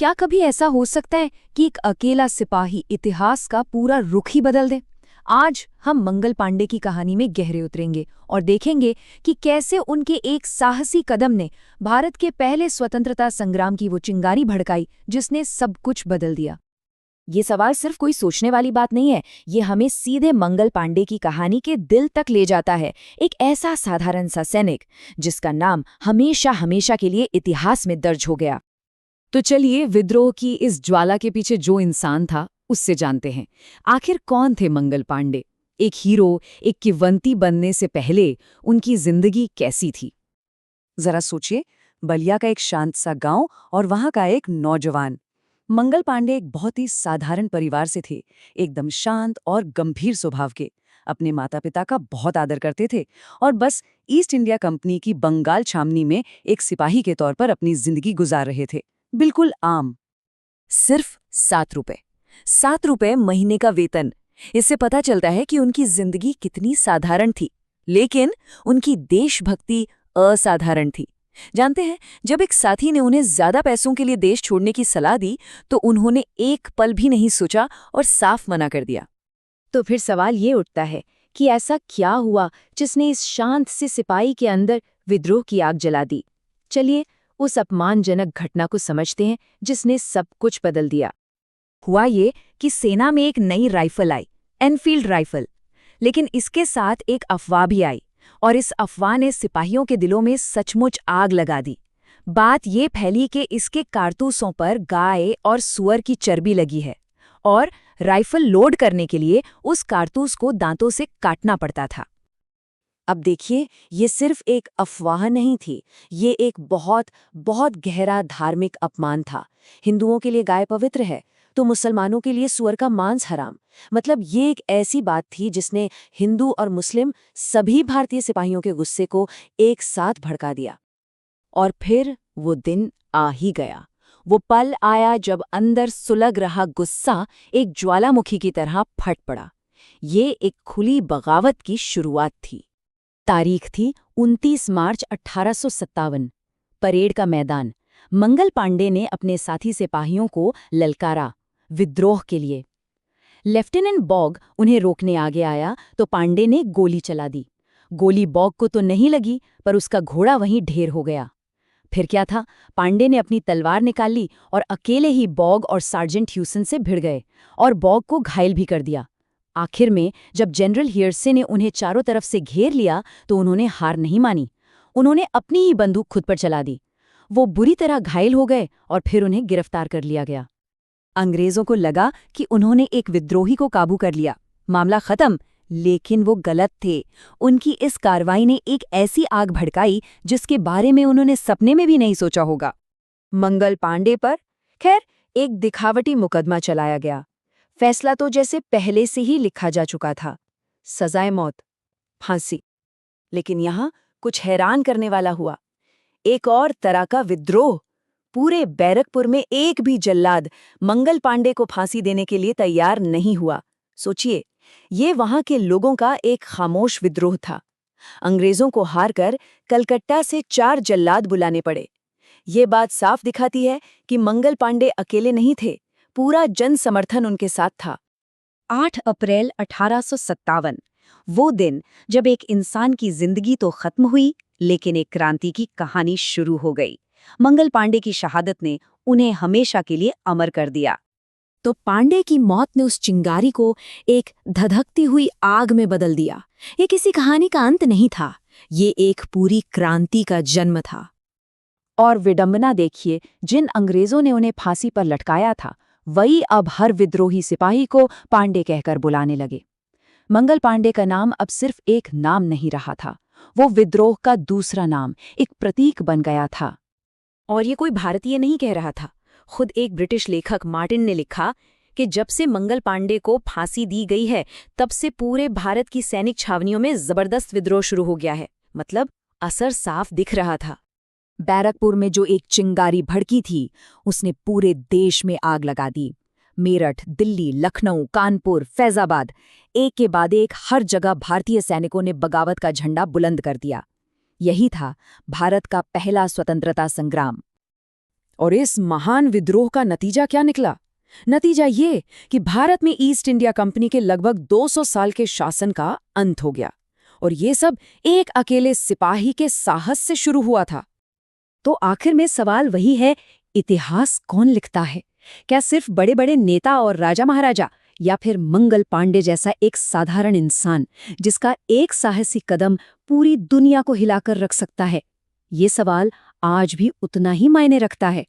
क्या कभी ऐसा हो सकता है कि एक अकेला सिपाही इतिहास का पूरा रुख ही बदल दे? आज हम मंगल पांडे की कहानी में गहरे उतरेंगे और देखेंगे कि कैसे उनके एक साहसी कदम ने भारत के पहले स्वतंत्रता संग्राम की वो चिंगारी भड़काई जिसने सब कुछ बदल दिया। ये सवाल सिर्फ कोई सोचने वाली बात नहीं है, ये हमें सीधे मंगल पांडे की कहानी के दिल तक ले जाता है। एक ऐसा साधारण सा सैनिक जिसका नाम हमेशा हमेशा के लिए इतिहास में दर्ज हो गया। तो चलिए विद्रोह की इस ज्वाला के पीछे जो इंसान था उससे जानते हैं। आखिर कौन थे मंगल पांडे? एक हीरो, एक किंवदंती बनने से पहले उनकी जिंदगी कैसी थी? जरा सोचिए, बलिया का एक शांत सा गांव और वहां का एक नौजवान। मंगल पांडे एक बहुत ही साधारण परिवार से थे, एकदम शांत और गंभीर स्वभाव के। अपने माता पिता का बहुत आदर करते थे और बस ईस्ट इंडिया कंपनी की बंगाल छावनी में एक सिपाही के तौर पर अपनी जिंदगी गुजार रहे थे, बिल्कुल आम। सिर्फ 7 रुपए, 7 रुपए महीने का वेतन। इससे पता चलता है कि उनकी जिंदगी कितनी साधारण थी, लेकिन उनकी देशभक्ति असाधारण थी। जानते हैं, जब एक साथी ने उन्हें ज्यादा पैसों के लिए देश छोड़ने की सलाह दी तो उन्होंने एक पल भी नहीं सोचा और साफ मना कर दिया। तो फिर सवाल ये उठता है कि ऐसा क्या हुआ जिसने इस शांत से सिपाही के अंदर विद्रोह की आग जला दी? चलिए उस अपमानजनक घटना को समझते हैं जिसने सब कुछ बदल दिया। हुआ ये कि सेना में एक नई राइफल आई, एनफील्ड राइफल। लेकिन इसके साथ एक अफवाह भी आई और इस अफवाह ने सिपाहियों के दिलों में सचमुच आग लगा दी। बात ये फैली कि इसके कारतूसों पर गाय और सूअर की चर्बी लगी है और राइफल लोड करने के लिए उस कारतूस को दांतों से काटना पड़ता था। अब देखिए, ये सिर्फ एक अफवाह नहीं थी, ये एक बहुत बहुत गहरा धार्मिक अपमान था। हिंदुओं के लिए गाय पवित्र है, तो मुसलमानों के लिए सूअर का मांस हराम। मतलब ये एक ऐसी बात थी जिसने हिंदू और मुस्लिम सभी भारतीय सिपाहियों के गुस्से को एक साथ भड़का दिया। और फिर वो दिन आ ही गया। वो पल आया जब अंदर सुलग रहा गुस्सा एक ज्वालामुखी की तरह फट पड़ा। ये एक खुली बगावत की शुरुआत थी। तारीख थी 29 मार्च 1857। परेड का मैदान। मंगल पांडे ने अपने साथी सिपाहियों को ललकारा विद्रोह के लिए। लेफ्टिनेंट बॉग उन्हें रोकने आगे आया तो पांडे ने गोली चला दी। गोली बॉग को तो नहीं लगी, पर उसका घोड़ा वहीं ढेर हो गया। फिर क्या था, पांडे ने अपनी तलवार निकाल ली और अकेले ही बॉग और सार्जेंट ह्यूसन से भिड़ गए और बॉग को घायल भी कर दिया। आखिर में जब जनरल हियर्से ने उन्हें चारों तरफ से घेर लिया तो उन्होंने हार नहीं मानी। उन्होंने अपनी ही बंदूक खुद पर चला दी। वो बुरी तरह घायल हो गए और फिर उन्हें गिरफ्तार कर लिया गया। अंग्रेजों को लगा कि उन्होंने एक विद्रोही को काबू कर लिया, मामला खत्म। लेकिन वो गलत थे। उनकी इस कार्रवाई ने एक ऐसी आग भड़काई जिसके बारे में उन्होंने सपने में भी नहीं सोचा होगा। मंगल पांडे पर खैर एक दिखावटी मुकदमा चलाया गया। फैसला तो जैसे पहले से ही लिखा जा चुका था, सजाए मौत, फांसी। लेकिन यहाँ कुछ हैरान करने वाला हुआ। एक और तरह का विद्रोह। पूरे बैरकपुर में एक भी जल्लाद मंगल पांडे को फांसी देने के लिए तैयार नहीं हुआ। सोचिए, ये वहां के लोगों का एक खामोश विद्रोह था। अंग्रेजों को हारकर कलकत्ता से 4 जल्लाद बुलाने पड़े। ये बात साफ दिखाती है कि मंगल पांडे अकेले नहीं थे, पूरा जन समर्थन उनके साथ था। 8 अप्रैल 1857, वो दिन जब एक इंसान की जिंदगी तो खत्म हुई, लेकिन एक क्रांति की कहानी शुरू हो गई। मंगल पांडे की शहादत ने उन्हें हमेशा के लिए अमर कर दिया। तो पांडे की मौत ने उस चिंगारी को एक धधकती हुई आग में बदल दिया। ये किसी कहानी का अंत नहीं था, ये एक पूरी क्रांति का जन्म था। और विडंबना देखिए, जिन अंग्रेजों ने उन्हें फांसी पर लटकाया था, वही अब हर विद्रोही सिपाही को पांडे कहकर बुलाने लगे। मंगल पांडे का नाम अब सिर्फ एक नाम नहीं रहा था, वो विद्रोह का दूसरा नाम, एक प्रतीक बन गया था। और ये कोई भारतीय नहीं कह रहा था, खुद एक ब्रिटिश लेखक मार्टिन ने लिखा कि जब से मंगल पांडे को फांसी दी गई है, तब से पूरे भारत की सैनिक छावनियों में जबरदस्त विद्रोह शुरू हो गया है। मतलब असर साफ दिख रहा था। बैरकपुर में जो एक चिंगारी भड़की थी, उसने पूरे देश में आग लगा दी। मेरठ, दिल्ली, लखनऊ, कानपुर, फैजाबाद, एक के बाद एक हर जगह भारतीय सैनिकों ने बगावत का झंडा बुलंद कर दिया। यही था भारत का पहला स्वतंत्रता संग्राम। और इस महान विद्रोह का नतीजा क्या निकला? नतीजा ये कि भारत में ईस्ट इंडिया कंपनी के लगभग 200 साल के शासन का अंत हो गया। और ये सब एक अकेले सिपाही के साहस से शुरू हुआ था। तो आखिर में सवाल वही है, इतिहास कौन लिखता है? क्या सिर्फ बड़े बड़े नेता और राजा महाराजा, या फिर मंगल पांडे जैसा एक साधारण इंसान जिसका एक साहसी कदम पूरी दुनिया को हिलाकर रख सकता है? ये सवाल आज भी उतना ही मायने रखता है।